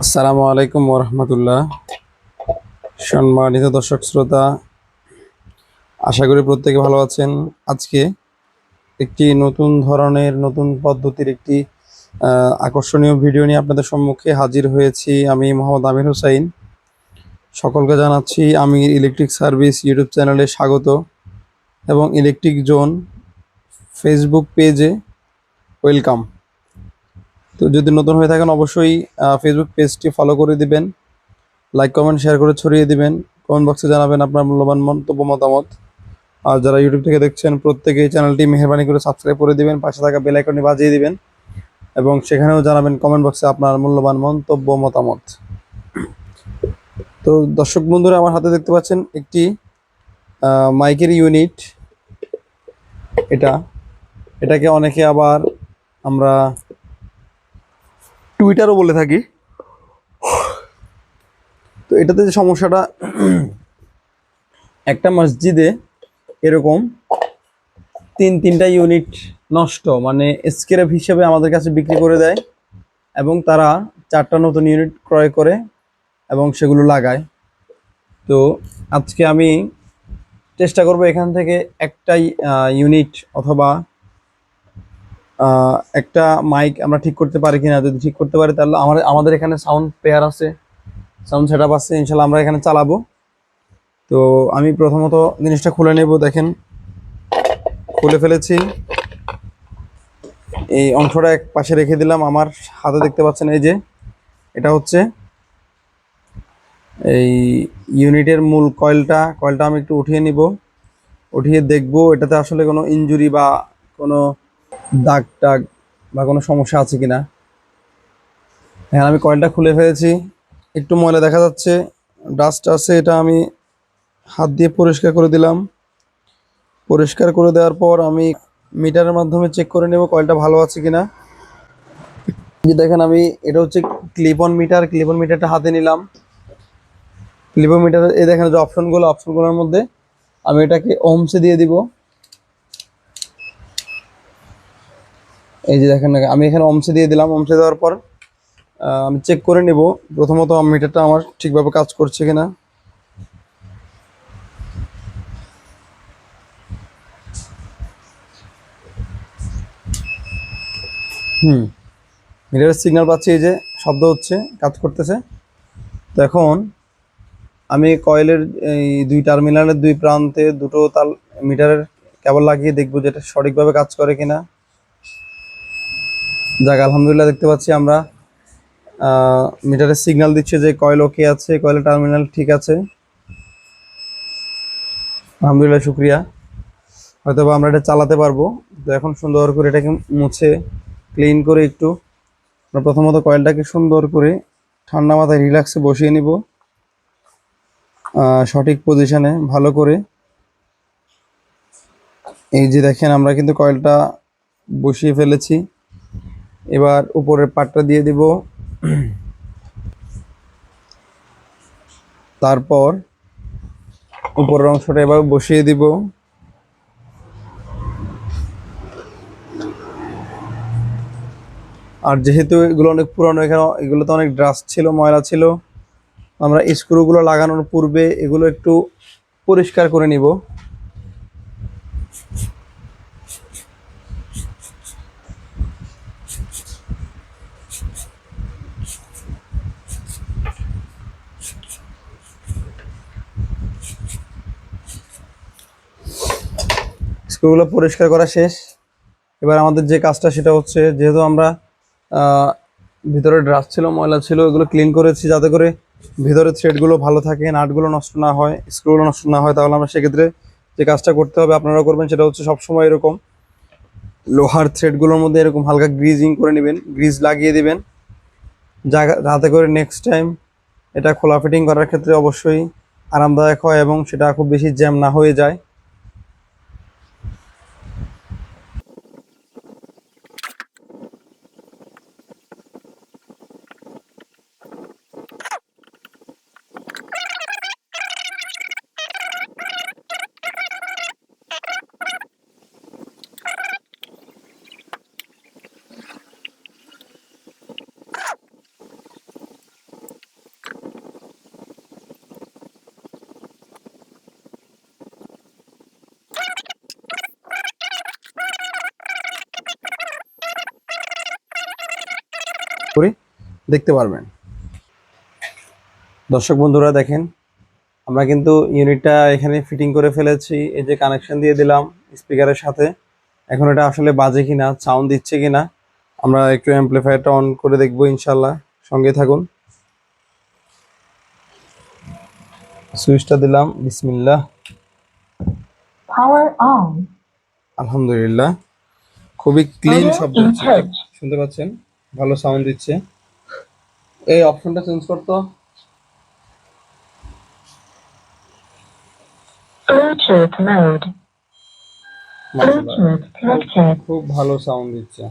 আসসালামু আলাইকুম ওরহমতুল্লাহ। সম্মানিত দর্শক শ্রোতা, আশা করি প্রত্যেকে ভালো আছেন। আজকে একটি নতুন ধরনের নতুন পদ্ধতির একটি আকর্ষণীয় ভিডিও নিয়ে আপনাদের সম্মুখে হাজির হয়েছি। আমি মোহাম্মদ আমির হোসাইন। সকলকে জানাচ্ছি আমির ইলেকট্রিক সার্ভিস ইউটিউব চ্যানেলে স্বাগত এবং ইলেকট্রিক জোন ফেসবুক পেজে ওয়েলকাম। তো যদি নতুন হয়ে থাকেন অবশ্যই ফেসবুক পেজটি ফলো করে দিবেন, লাইক কমেন্ট শেয়ার করে ছড়িয়ে দিবেন, কমেন্ট বক্সে জানাবেন আপনার মূল্যবান মন্তব্য মতামত। আর যারা ইউটিউব থেকে দেখছেন প্রত্যেকেই চ্যানেলটি মেহরবানি করে সাবস্ক্রাইব করে দিবেন, পাশে থাকা বেল আইকনটি বাজিয়ে দিবেন এবং সেখানেও জানাবেন কমেন্ট বক্সে আপনার মূল্যবান মন্তব্য মতামত। তো দর্শক বন্ধুরা, আমার হাতে দেখতে পাচ্ছেন একটি মাইকের ইউনিট। এটাকে অনেকে আবার আমরা টুইটারও বলে থাকি। তো এটাতে যে সমস্যাটা, একটা মসজিদে এরকম তিনটা ইউনিট নষ্ট, মানে স্ক্র্যাপ হিসেবে আমাদের কাছে বিক্রি করে দেয় এবং তারা 4টা নতুন ইউনিট ক্রয় করে এবং সেগুলো লাগায়। তো আজকে আমি চেষ্টা করব এখান থেকে একটাই ইউনিট অথবা একটা মাইক আমরা ঠিক করতে পারি কিনা। যদি ঠিক করতে পারি তাহলে আমাদের এখানে সাউন্ড পেয়ার আছে, সাউন্ড সেট আপ আছে, ইনশাল্লাহ আমরা এখানে চালাবো। তো আমি প্রথমত জিনিসটা খুলে নেব। দেখেন, খুলে ফেলেছি। এই অংশটা এক পাশে রেখে দিলাম। আমার হাতে দেখতে পাচ্ছেন এই যে এটা হচ্ছে এই ইউনিটের মূল কয়েলটা আমি একটু উঠিয়ে নিব। উঠিয়ে দেখব এটাতে আসলে কোনো ইনজুরি বা কোনো দাগ টাগ বা কোনো সমস্যা আছে কিনা। হ্যাঁ, আমি কয়েলটা খুলে ফেলেছি। একটু ময়লা দেখা যাচ্ছে, ডাস্ট আছে, এটা আমি হাত দিয়ে পরিষ্কার করে দিলাম। পরিষ্কার করে দেওয়ার পর আমি মিটারের মাধ্যমে চেক করে নেব কয়েলটা ভালো আছে কিনা। যে দেখেন, আমি এটা হচ্ছে ক্লিপ অন মিটারটা হাতে নিলাম। ক্লিপ অন মিটার, এই দেখেন যে অপশনগুলোর মধ্যে আমি এটাকে ওহমসে দিয়ে দিব। এই যে দেখেন, আমি এখানে ওহমসে দিয়ে দিলাম। ওহমসে দেওয়ার পর আমি চেক করে নেব প্রথমত মিটারটা আমার ঠিকভাবে কাজ করছে কিনা। মিটারের সিগন্যাল পাচ্ছি, এই যে শব্দ হচ্ছে, কাজ করতেছে। তো এখন আমি কয়েলের এই দুই টার্মিনালের দুই প্রান্তে দুটো মিটারের কেবল লাগিয়ে দেখবো যেটা সঠিকভাবে কাজ করে কিনা। যাক, আলহামদুলিল্লাহ, দেখতে পাচ্ছি আমরা মিটারের সিগন্যাল দিচ্ছে যে কয়েল ওকে আছে, কয়েলের টার্মিনাল ঠিক আছে। আলহামদুলিল্লাহ, শুক্রিয়া। হয়তো বা আমরা এটা চালাতে পারবো। তো এখন সুন্দর করে এটাকে মুছে ক্লিন করে একটু আমরা প্রথমত কয়েলটাকে সুন্দর করে ঠান্ডা মাথায় রিল্যাক্সে বসিয়ে নিব, সঠিক পজিশনে ভালো করে। এই যে দেখেন, আমরা কিন্তু কয়েলটা বসিয়ে ফেলেছি। এবার উপরের পাটটা দিয়ে দিব, তারপর উপরের অংশটা এবার বসিয়ে দিব। আর যেহেতু এগুলো অনেক পুরানো, এখানে এগুলোতে অনেক ডাস্ট ছিল, ময়লা ছিল, আমরা স্ক্রুগুলো লাগানোর পূর্বে এগুলো একটু পরিষ্কার করে নিব। স্ক্রুগুলো পরিষ্কার করা শেষ। এবার আমাদের যে কাজটা সেটা হচ্ছে, যেহেতু আমরা ভিতরে ডাস্ট ছিল, ময়লা ছিল, এগুলো ক্লিন করেছি যাতে করে ভিতরে থ্রেডগুলো ভালো থাকে, নাটগুলো নষ্ট না হয়, স্ক্রুগুলো নষ্ট না হয়। তাহলে আমরা সেক্ষেত্রে যে কাজটা করতে হবে, আপনারা করবেন, সেটা হচ্ছে সবসময় এরকম লোহার থ্রেডগুলোর মধ্যে এরকম হালকা গ্রিজিং করে নেবেন, গ্রিজ লাগিয়ে দিবেন, যাতে করে নেক্সট টাইম এটা খোলা ফিটিং করার ক্ষেত্রে অবশ্যই আরামদায়ক হয় এবং সেটা খুব বেশি জ্যাম না হয়ে যায়। করি দেখতে পারবেন। দর্শক বন্ধুরা দেখেন, আমরা কিন্তু ইউনিটটা এখানে ফিটিং করে ফেলেছি। এই যে কানেকশন দিয়ে দিলাম স্পিকারের সাথে। এখন এটা আসলে বাজে কিনা, সাউন্ড দিচ্ছে কিনা আমরা একটু অ্যাম্প্লিফায়ারটা অন করে দেখবো ইনশাল্লাহ। সঙ্গে থাকুন। সুইচটা দিলাম, বিসমিল্লাহ। Power on. আলহামদুলিল্লাহ, খুবই ক্লিন Audio শব্দ in হচ্ছে, touch. শুনতে পাচ্ছেন? ভালো সাউন্ড দিচ্ছে। এই অপশনটা চেঞ্জ করতো। Bluetooth mode. মাশাআল্লাহ, Bluetooth connected. খুব ভালো সাউন্ড দিচ্ছে।